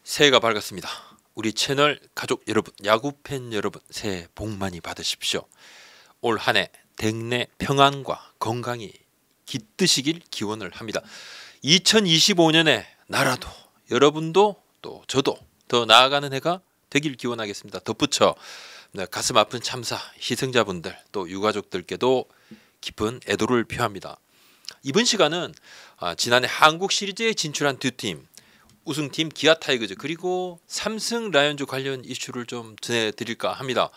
새해가 밝았습니다. 우리 채널 가족 여러분, 야구팬 여러분, 새해 복 많이 받으십시오. 올 한해 댁내 평안과 건강이 깃드시길 기원을 합니다. 2025년에 나라도 여러분도 또 저도 더 나아가는 해가 되길 기원하겠습니다. 덧붙여 가슴 아픈 참사 희생자분들 또 유가족들께도 깊은 애도를 표합니다. 이번 시간은 지난해 한국 시리즈에 진출한 두 팀, 우승팀 기아 타이거즈 그리고 삼성 라이온즈 관련 이슈를 좀 전해드릴까 합니다.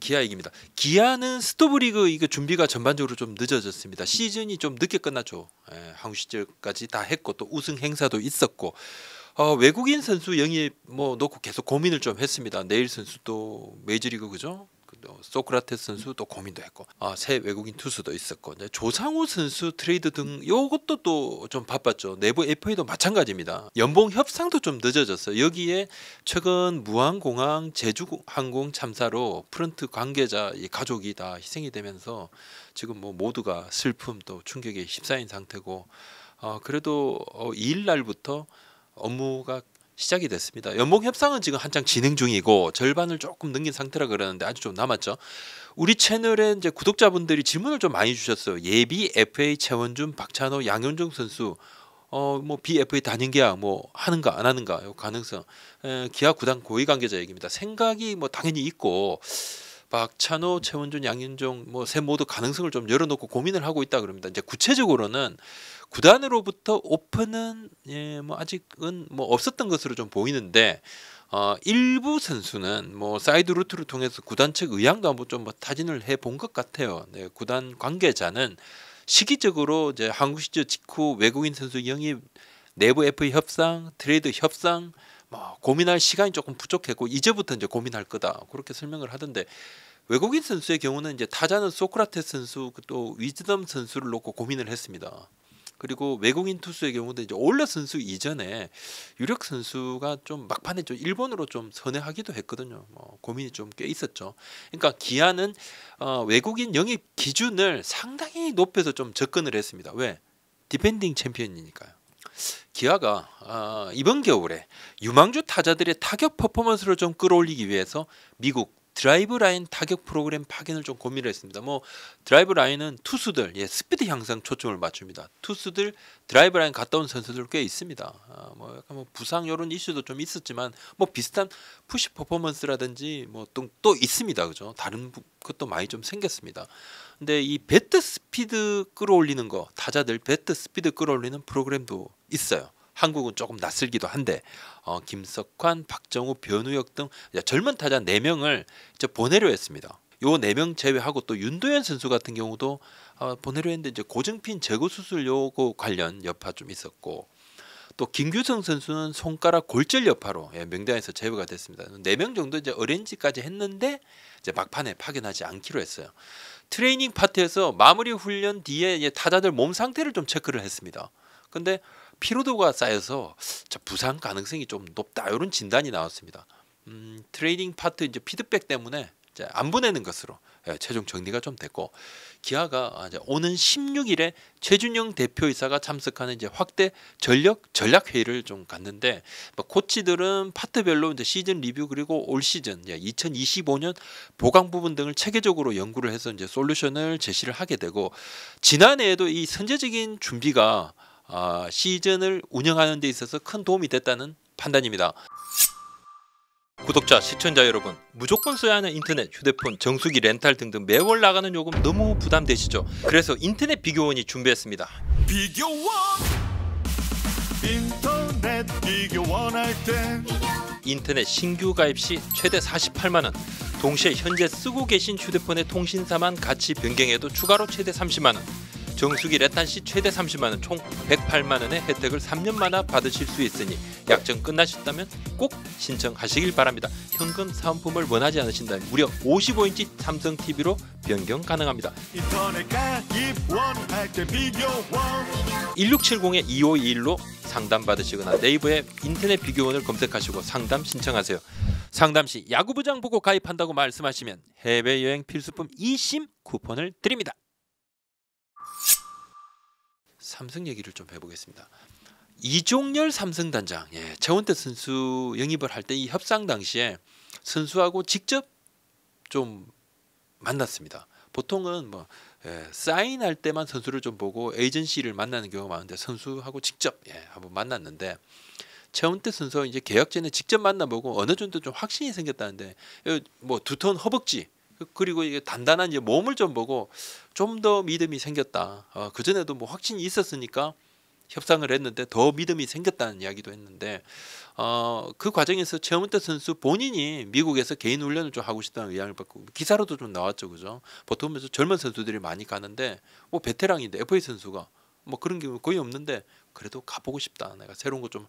기아 얘기입니다. 기아는 스토브리그 이거 준비가 전반적으로 좀 늦어졌습니다. 시즌이 좀 늦게 끝났죠. 한국 시절까지 다 했고 또 우승 행사도 있었고 외국인 선수 영입 놓고 계속 고민을 좀 했습니다. 네일 선수도 메이저리그 그죠? 소크라테스 선수도 고민도 했고 새 외국인 투수도 있었고 조상우 선수 트레이드 등 요것도 또 좀 바빴죠. 내부 FA도 마찬가지입니다. 연봉 협상도 좀 늦어졌어요. 여기에 최근 무안공항 제주항공 참사로 프런트 관계자 가족이 다 희생이 되면서 지금 모두가 슬픔 또 충격에 휩싸인 상태고 그래도 2일 날부터 업무가 시작이 됐습니다. 연봉 협상은 지금 한창 진행 중이고 절반을 조금 넘긴 상태라 그러는데 아주 좀 남았죠. 우리 채널에 이제 구독자분들이 질문을 좀 많이 주셨어요. 예비 FA 최원준, 박찬호, 양현종 선수 BFA 단임 계약 하는가 안 하는가 요 가능성. 기아 구단 고위 관계자 얘기입니다. 생각이 당연히 있고 박찬호, 최원준, 양현종 세 모두 가능성을 좀 열어놓고 고민을 하고 있다 그럽니다. 이제 구체적으로는 구단으로부터 오픈은 아직은 없었던 것으로 좀 보이는데 일부 선수는 사이드 루트를 통해서 구단 측 의향도 한번 좀 타진을 해본 것 같아요. 네, 구단 관계자는 시기적으로 이제 한국 시절 직후 외국인 선수 영입, 내부 FA 협상, 트레이드 협상 고민할 시간이 조금 부족했고 이제부터 이제 고민할 거다 그렇게 설명을 하던데 외국인 선수의 경우는 이제 타자는 소크라테스 선수 또 위즈덤 선수를 놓고 고민을 했습니다. 그리고 외국인 투수의 경우도 이제 올러 선수 이전에 유력 선수가 좀 막판에 좀 일본으로 좀 선회하기도 했거든요. 고민이 좀 꽤 있었죠. 그러니까 기아는 외국인 영입 기준을 상당히 높여서 좀 접근을 했습니다. 왜? 디펜딩 챔피언이니까요. 기아가 이번 겨울에 유망주 타자들의 타격 퍼포먼스를 좀 끌어올리기 위해서 미국 드라이브 라인 타격 프로그램 파견을 좀 고민을 했습니다. 드라이브 라인은 투수들 스피드 향상 초점을 맞춥니다. 투수들 드라이브 라인 갔다 온 선수들 꽤 있습니다. 약간 부상 이런 이슈도 좀 있었지만 비슷한 푸시 퍼포먼스라든지 또 있습니다. 그죠? 다른 것도 많이 좀 생겼습니다. 근데 이 배트 스피드 끌어올리는 거 타자들 배트 스피드 끌어올리는 프로그램도 있어요. 한국은 조금 낯설기도 한데 김석환, 박정우, 변우혁 등 젊은 타자 4명을 이제 보내려 했습니다. 요 4명 제외하고 또 윤도현 선수 같은 경우도 보내려 했는데 이제 고정핀 제거 수술 요거 관련 여파 좀 있었고 또 김규성 선수는 손가락 골절 여파로 명단에서 제외가 됐습니다. 4명 정도 이제 어레인지까지 했는데 이제 막판에 파견하지 않기로 했어요. 트레이닝 파트에서 마무리 훈련 뒤에 타자들 몸 상태를 좀 체크를 했습니다. 근데 피로도가 쌓여서 부상 가능성이 좀 높다 이런 진단이 나왔습니다. 트레이닝 파트 이제 피드백 때문에 이제 안 보내는 것으로 최종 정리가 좀 됐고 기아가 이제 오는 16일에 최준영 대표이사가 참석하는 이제 확대 전략 회의를 좀 갖는데 코치들은 파트별로 이제 시즌 리뷰 그리고 올 시즌 2025년 보강 부분 등을 체계적으로 연구를 해서 이제 솔루션을 제시를 하게 되고 지난해에도 이 선제적인 준비가 시즌을 운영하는 데 있어서 큰 도움이 됐다는 판단입니다. 구독자, 시청자 여러분, 무조건 써야 하는 인터넷, 휴대폰, 정수기, 렌탈 등등 매월 나가는 요금 너무 부담되시죠? 그래서 인터넷 비교원이 준비했습니다. 비교원 인터넷 비교원 할 때 인터넷 신규 가입 시 최대 48만원, 동시에 현재 쓰고 계신 휴대폰의 통신사만 같이 변경해도 추가로 최대 30만원, 정수기 레탄 시 최대 30만원 총 108만원의 혜택을 3년마다 받으실 수 있으니 약정 끝나셨다면 꼭 신청하시길 바랍니다. 현금 사은품을 원하지 않으신다면 무려 55인치 삼성 TV로 변경 가능합니다. 인터넷 가입 원할 때 비교원 1670-2521로 상담 받으시거나 네이버에 인터넷 비교원을 검색하시고 상담 신청하세요. 상담 시 야구부장 보고 가입한다고 말씀하시면 해외여행 필수품 eSIM 쿠폰을 드립니다. 삼성 얘기를 좀 해보겠습니다. 이종열 삼성 단장, 최원태 선수 영입을 할 때 이 협상 당시에 선수하고 직접 좀 만났습니다. 보통은 사인할 때만 선수를 좀 보고 에이전시를 만나는 경우가 많은데 선수하고 직접 한번 만났는데 최원태 선수 이제 계약 전에 직접 만나보고 어느 정도 좀 확신이 생겼다는데 뭐 두터운 허벅지 그리고 이게 단단한 이제 몸을 좀 보고 좀 더 믿음이 생겼다. 그 전에도 뭐 확신이 있었으니까 협상을 했는데 더 믿음이 생겼다는 이야기도 했는데 그 과정에서 최원태 선수 본인이 미국에서 개인 훈련을 좀 하고 싶다는 의향을 받고 기사로도 좀 나왔죠, 그죠? 보통 젊은 선수들이 많이 가는데 뭐 베테랑인데 FA 선수가 뭐 그런 경우 거의 없는데 그래도 가보고 싶다. 내가 새로운 거 좀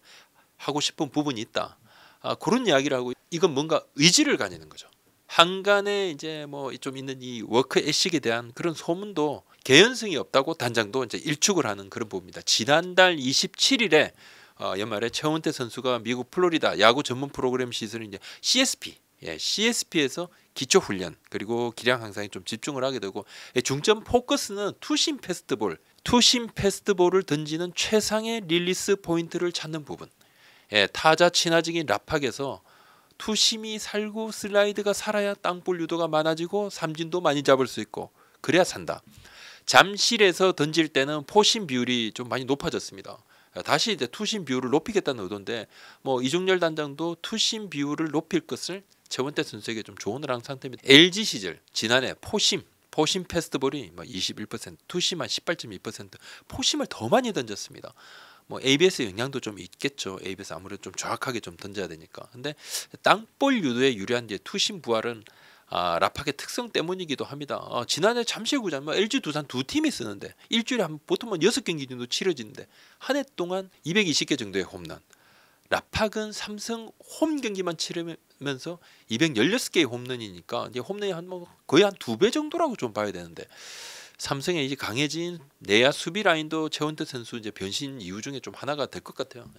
하고 싶은 부분이 있다. 그런 이야기를 하고 이건 뭔가 의지를 가지는 거죠. 한간에 이제 뭐 좀 있는 이 워크 애식에 대한 그런 소문도 개연성이 없다고 단장도 이제 일축을 하는 그런 부분입니다. 지난달 27일에 연말에 최원태 선수가 미국 플로리다 야구 전문 프로그램 시설인 이제 CSP에서 기초 훈련 그리고 기량 향상에 좀 집중을 하게 되고 중점 포커스는 투심 패스트볼을 던지는 최상의 릴리스 포인트를 찾는 부분. 타자 친화적인 랍팍에서 투심이 살고 슬라이드가 살아야 땅볼 유도가 많아지고 삼진도 많이 잡을 수 있고 그래야 산다. 잠실에서 던질 때는 포심 비율이 좀 많이 높아졌습니다. 다시 이제 투심 비율을 높이겠다는 의도인데 뭐 이종열 단장도 투심 비율을 높일 것을 최원태 선수에게 좀 조언을 한 상태입니다. LG 시절 지난해 포심 패스트볼이 21%, 투심 한 18.2%, 포심을 더 많이 던졌습니다. 뭐 ABS 영향도 좀 있겠죠. ABS 아무래도 좀 정확하게 좀 던져야 되니까. 근데 땅볼 유도에 유리한 이제 투심 부활은 라팍의 특성 때문이기도 합니다. 지난해 잠실구장 LG 두산 두 팀이 쓰는데 일주일에 보통 6경기 정도 치러지는데 한 해 동안 220개 정도의 홈런. 라팍은 삼성 홈 경기만 치르면서 216개의 홈런이니까 이제 홈런이 거의 한 2배 정도라고 좀 봐야 되는데 삼성의 이제 강해진 내야 수비 라인도 최원태 선수 이제 변신 이유 중에 좀 하나가 될 것 같아요.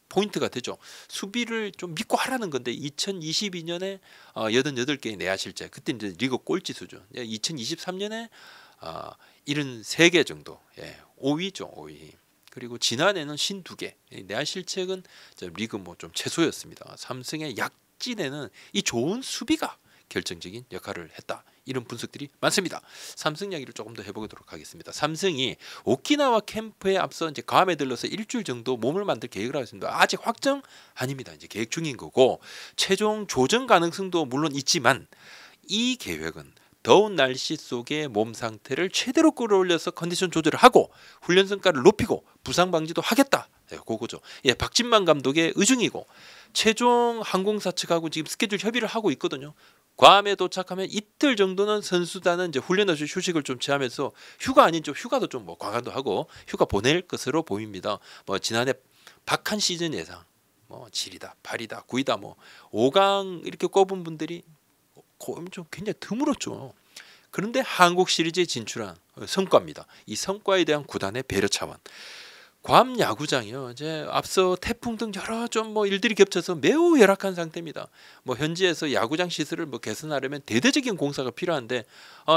포인트가 되죠. 수비를 좀 믿고 하라는 건데 2022년에 88개의 내야 실제 그때 이제 리그 꼴찌 수준. 2023년에 73개 정도. 5위죠, 5위. 그리고 지난해는 52개. 내야 실책은 리그 뭐 좀 최소였습니다. 삼성의 약진에는 이 좋은 수비가 결정적인 역할을 했다. 이런 분석들이 많습니다. 삼성 이야기를 조금 더 해보도록 하겠습니다. 삼성이 오키나와 캠프에 앞서 이제 감에 들러서 일주일 정도 몸을 만들 계획을 하고 있습니다. 아직 확정 아닙니다. 이제 계획 중인 거고 최종 조정 가능성도 물론 있지만 이 계획은 더운 날씨 속에 몸 상태를 최대로 끌어올려서 컨디션 조절을 하고 훈련 성과를 높이고 부상 방지도 하겠다. 그거죠. 박진만 감독의 의중이고 최종 항공사 측하고 지금 스케줄 협의를 하고 있거든요. 괌에 도착하면 이틀 정도는 선수단은 이제 훈련 없이 휴식을 좀 취하면서 휴가 아닌 좀 휴가도 좀 뭐 관광도 하고 휴가 보낼 것으로 보입니다. 뭐 지난해 박한 시즌 예상 뭐 7이다, 8이다, 9이다 뭐 5강 이렇게 꼽은 분들이 좀 굉장히 드물었죠. 그런데 한국 시리즈에 진출한 성과입니다. 이 성과에 대한 구단의 배려 차원. 괌 야구장이요. 이제 앞서 태풍 등 여러 좀 뭐 일들이 겹쳐서 매우 열악한 상태입니다. 뭐 현지에서 야구장 시설을 뭐 개선하려면 대대적인 공사가 필요한데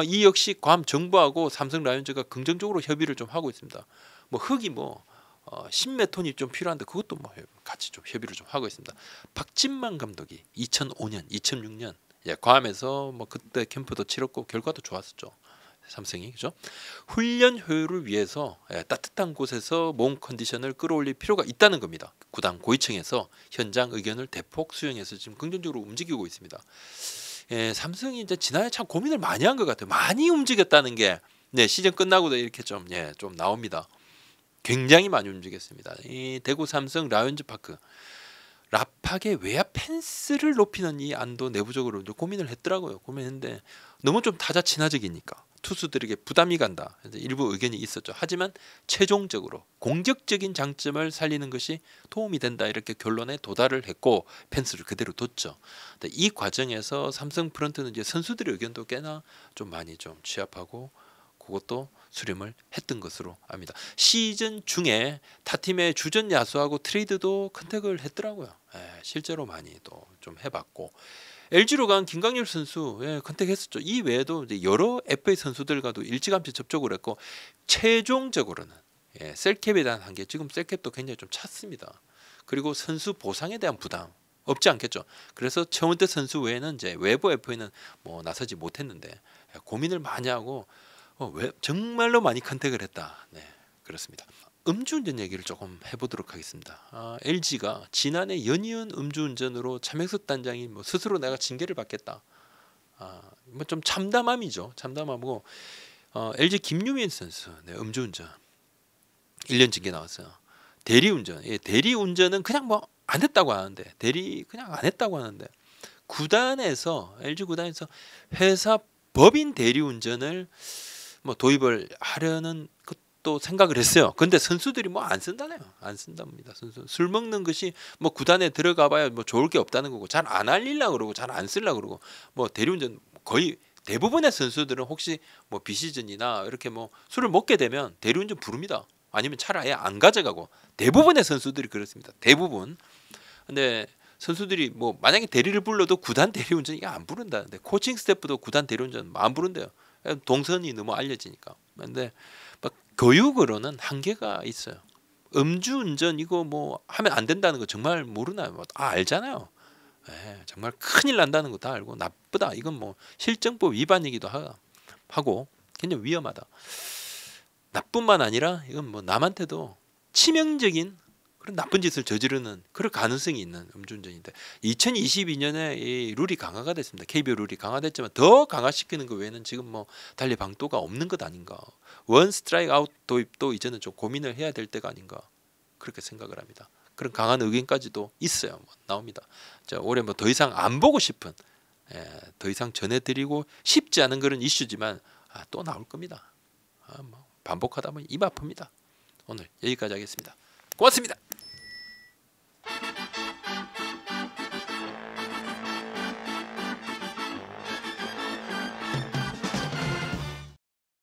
이 역시 괌 정부하고 삼성 라이온즈가 긍정적으로 협의를 좀 하고 있습니다. 뭐 흙이 뭐 10몇 톤이 좀 필요한데 그것도 뭐 같이 좀 협의를 좀 하고 있습니다. 박진만 감독이 2005년, 2006년 괌에서 뭐 그때 캠프도 치렀고 결과도 좋았었죠. 삼성이 그죠? 훈련 효율을 위해서 따뜻한 곳에서 몸 컨디션을 끌어올릴 필요가 있다는 겁니다. 구단 고위층에서 현장 의견을 대폭 수용해서 지금 긍정적으로 움직이고 있습니다. 삼성이 이제 지난해 참 고민을 많이 한 것 같아요. 많이 움직였다는 게 시즌 끝나고도 이렇게 좀 나옵니다. 굉장히 많이 움직였습니다. 이 대구 삼성 라이온즈 파크 라팍의 외야 펜스를 높이는 이 안도 내부적으로 고민을 했더라고요. 고민했는데 너무 좀 타자 친화적이니까 투수들에게 부담이 간다. 일부 의견이 있었죠. 하지만 최종적으로 공격적인 장점을 살리는 것이 도움이 된다. 이렇게 결론에 도달을 했고 펜스를 그대로 뒀죠. 이 과정에서 삼성 프런트는 이제 선수들의 의견도 꽤나 좀 많이 좀 취합하고 그것도 수렴을 했던 것으로 압니다. 시즌 중에 타팀의 주전 야수하고 트레이드도 컨택을 했더라고요. 실제로 많이 또 좀 해봤고 LG로 간 김광률 선수 컨택했었죠. 이 외에도 이제 여러 FA 선수들과도 일찌감치 접촉을 했고 최종적으로는 셀캡에 대한 한계, 지금 셀캡도 굉장히 좀 찼습니다. 그리고 선수 보상에 대한 부담 없지 않겠죠. 그래서 최원태 선수 외에는 이제 외부 FA는 뭐 나서지 못했는데 고민을 많이 하고 정말로 많이 컨택을 했다. 네, 그렇습니다. 음주운전 얘기를 조금 해보도록 하겠습니다. LG가 지난해 연이은 음주운전으로 차명석 단장이 뭐 스스로 내가 징계를 받겠다. 뭐 좀 참담함이죠. 참담하고 LG 김유민 선수 음주운전 1년 징계 나왔어요. 대리운전, 대리운전은 그냥 뭐 안 했다고 하는데 그냥 안 했다고 하는데 구단에서 LG 구단에서 회사 법인 대리운전을 뭐 도입을 하려는 것도 생각을 했어요. 근데 선수들이 뭐 안 쓴다네요. 안 쓴답니다. 선수 술 먹는 것이 뭐 구단에 들어가봐야 뭐 좋을 게 없다는 거고 잘 안 알리려 그러고 잘 안 쓰려 그러고 뭐 대리운전 거의 대부분의 선수들은 혹시 뭐 비시즌이나 이렇게 뭐 술을 먹게 되면 대리운전 부릅니다. 아니면 차를 아예 안 가져가고 대부분의 선수들이 그렇습니다. 대부분. 근데 선수들이 뭐 만약에 대리를 불러도 구단 대리운전 이게 안 부른다는데 코칭 스태프도 구단 대리운전 안 부른대요. 동선이 너무 알려지니까. 근데 막 교육으로는 한계가 있어요. 음주운전 이거 뭐 하면 안 된다는 거 정말 모르나요? 뭐 알잖아요. 정말 큰일 난다는 거 다 알고 나쁘다. 이건 뭐 실정법 위반이기도 하고 굉장히 위험하다. 나뿐만 아니라 이건 뭐 남한테도 치명적인 그런 나쁜 짓을 저지르는 그럴 가능성이 있는 음주운전인데 2022년에 이 룰이 강화가 됐습니다. KBO 룰이 강화됐지만 더 강화시키는 것 외에는 지금 뭐 달리 방도가 없는 것 아닌가. 원 스트라이크 아웃 도입도 이제는 좀 고민을 해야 될 때가 아닌가 그렇게 생각을 합니다. 그런 강한 의견까지도 있어요. 뭐 나옵니다. 자, 올해 뭐 더 이상 안 보고 싶은 더 이상 전해드리고 싶지 않은 그런 이슈지만 또 나올 겁니다. 뭐 반복하다 보면 입 아픕니다. 오늘 여기까지 하겠습니다. 고맙습니다.